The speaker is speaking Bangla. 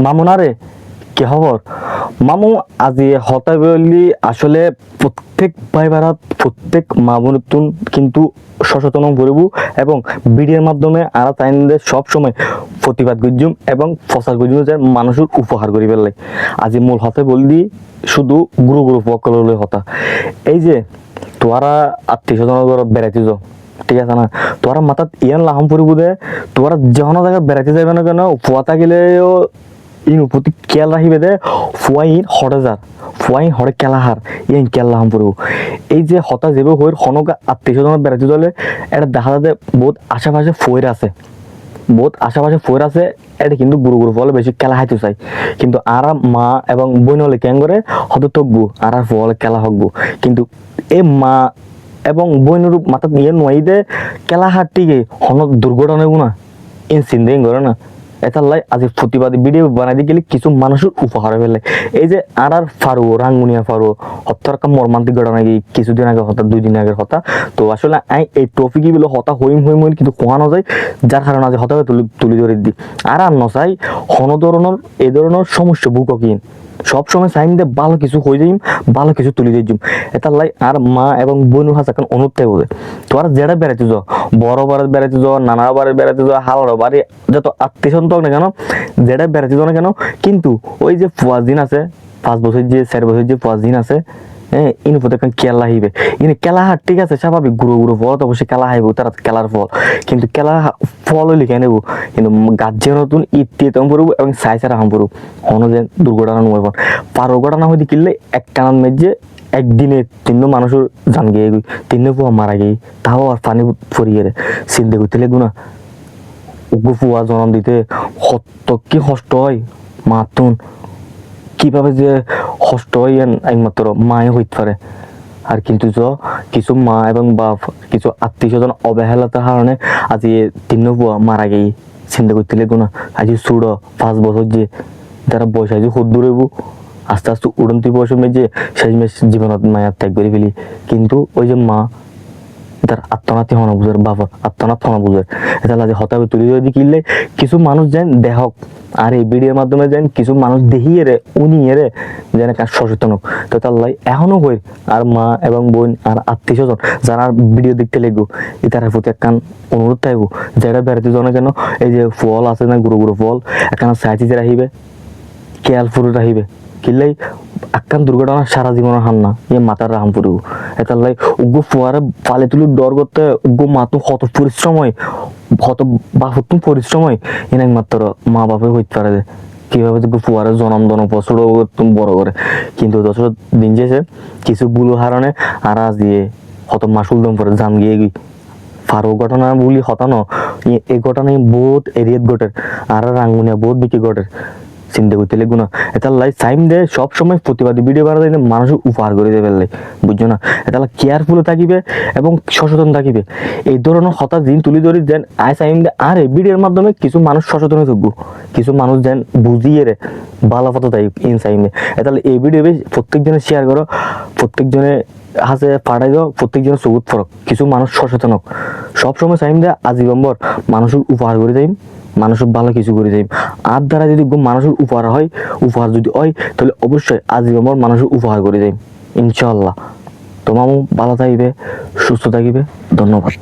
মামুনারে কি খবর? মামু আজি হতাই বলি আসলে প্রত্যেক ভাই ভাড়া প্রত্যেক মামুনতুন কিন্তু সচেতন করব এবং ভিডিওর মাধ্যমে আর তাইনদের সব সময় প্রতিবাদ করজুম এবং প্রচার করজুম যে মানুষের উপহার করি পেলাই। আজি মূল হতে বললি শুধু গুরু গুরু পকললে হতা এই যে তোরা আত্মীয় স্বজনের ঘর বেড়াইতে যাও, ঠিক আছে না? তোরা মাথাত ইয়ান লাহাম পরিব দে, তোরা যখন জায়গায় বেড়াইতে যাবে না কেন ফুয়াতা গেলেও ইন প্রতি খেয়াল রাখিবে দে ফুয়াইন হরে যার ফুয়াইন হরে কেলাহার ইয়ান খেয়াল লাহাম পরিব। এই যে হতা যাবে হইর হনকা আত্মীয় স্বজনের বেড়াইতে চলে এটা দেখা যায় বহুত আশেপাশে ফয়ের আছে, বহুত আশেপাশে ফয়ের আছে। এটা কিন্তু গুরু গুরু ফলে বেশি খেলা হাইতে চাই, কিন্তু আর মা এবং বোন হলে কেন করে হয়তো তকবু আর ফলে খেলা হকবো। কিন্তু এই মা এবং বোনের মাথা নিয়ে নয় দে খেলা হার টিকে হন দুর্ঘটনা না ইন চিন্তাই করে না। এটার লাই আজি প্রতিবাদী ভিডিও বানাই দিয়ে গেলে কিছু মানুষের উপহার ফেলে। এই যে আর ফারু রাঙ্গুনিয়া ফারু হত্যার কাম মর্মান্তিক ঘটনা কি কিছুদিন আগে হতা 2 দিন আগের কথা। তো আসলে এই টপিকই বলে হতা হইম কিন্তু কোয়ানো যায়, যার কারণে আজ হতা তুলি ধরে দিই। আর নচাই হন ধরনের এই ধরনের সমস্যা বুক কিন সবসময় চাইম দে ভালো কিছু হয়ে যাইম, ভালো কিছু তুলি দিম। এটার লাই আর মা এবং বোন হাস এখন অনুত্তাই বোঝে তোরা যেটা বেড়াইতে যাও, বড় বাড়ি বেড়াইতে যাও, নানার বাড়ি বেড়াইতে যাও, হালার বাড়ি যত আত্মীয় স্বজন না কেন যেটা বেড়াইতে যাও না কেন, কিন্তু ওই যে ফুয়াজিন আছে 5 বছর যে 4 বছর যে ফুয়াজিন আছে হ্যাঁ ইন প্রতি খেলা হইবে ইন খেলা হার ঠিক আছে স্বাভাবিক গুরু গুরু ফল তো অবশ্যই খেলা হাইব তারা খেলার ফল, কিন্তু খেলা ফল লিখে নেব কিন্তু গাজ্যে নতুন ইতি তম পড়ব এবং সাইসারা হাম পড়ব হন যে দুর্ঘটনা নয় পার ঘটনা হইতে কিনলে এক কানান মেজে একদিনে 3 মানুষের জান গিয়ে গই 3 ফুয়া মারা গিয়ে তাও আর পানি পরিয়ে চিন্তা করতে লাগবো না। উগ্র ফুয়া জন্ম দিতে কত কি কষ্ট হয় মাতুন কিভাবে যে কষ্ট হয় একমাত্র মায়ে হইতে পারে। আর কিন্তু কিছু মা এবং বাপ কিছু আত্মীয় স্বজন অবহেলাতার কারণে আজ 3 ফুয়া মারা গিয়ে চিন্তা করতে লাগবো না। আজ ছোড়ো 5 বছর যে যারা বয়স আজ খুব দূরে আস্তে আস্তে উড়ন্তি বয়স মেজে শেষ জীবনত মায়ার ত্যাগ করে ফেলি। কিন্তু ওই যে মা তার আত্মনাতি হন বুঝার বাবা আত্মনাথ হন বুঝার এটা লাগে হতাবে তুলি ধরে কিনলে কিছু মানুষ যেন দেহক আর এই ভিডিওর মাধ্যমে যেন কিছু মানুষ দেখিয়ে রে উনি এরে যেন কাজ সচেতন হোক। তো তার লাই এখনো হই আর মা এবং বোন আর আত্মীয় স্বজন যারা ভিডিও দেখতে লাগবো এটার প্রতি একখান অনুরোধ থাকব যেটা বেড়াতে জানে কেন এই যে ফল আছে না গুরু গুরু ফল একখান সাইতে রাখিবে খেয়াল ফুরু রাখিবে কিনলেই আকান দুর্ঘটনা সারা জীবনের হান না ইয়ে মাতার রাহাম পড়ব। এটার লাই উগ্র ফুয়ারে পালে তুলি ডর করতে উগ্র মাতু কত পরিশ্রম হয় কত বাপতুম পরিশ্রম হয় এনে একমাত্র মা বাপে হইতে পারে যে কিভাবে ফুয়ারে জনম দন পছড় তুমি বড় করে। কিন্তু যত দিন যেছে কিছু বুলো হারণে আর আজ দিয়ে কত মাসুল দম পরে জাম গিয়ে গই ফারো ঘটনা বলি হতানো এই ঘটনায় বহুত এরিয়াত ঘটের আর রাঙ্গুনিয়া বহুত বিক্রি ঘটের চিন্তা করতে লাগবো না। এটা লাই সাইম দে সব সময় প্রতিবাদী ভিডিও বানাতে মানুষ উপহার করে দেবে বুঝছো না। এটা কেয়ারফুল থাকিবে এবং সচেতন থাকিবে এই ধরনের হঠাৎ দিন তুলি ধরি যেন আই সাইম দে আর এই ভিডিওর মাধ্যমে কিছু মানুষ সচেতন হয়ে থাকবো, কিছু মানুষ যেন বুঝিয়ে রে ভালো কথা তাই ইন সাইমে। এটা এই ভিডিও প্রত্যেকজনে শেয়ার করো, প্রত্যেকজনে হাসে পাঠাই দাও, প্রত্যেকজনের সবুজ ফরক কিছু মানুষ সচেতন হোক। সবসময় চাইম দে আজীবম্বর মানুষের উপহার করে যাইম, মানুষের ভালো কিছু করে যাইম। আর দ্বারা যদি মানুষের উপহার হয় উপহার যদি হয় তাহলে অবশ্যই আজীবম্বর মানুষের উপহার করে যাইম ইনশাআল্লাহ। তো মামু ভালো থাকবে সুস্থ থাকিবে, ধন্যবাদ।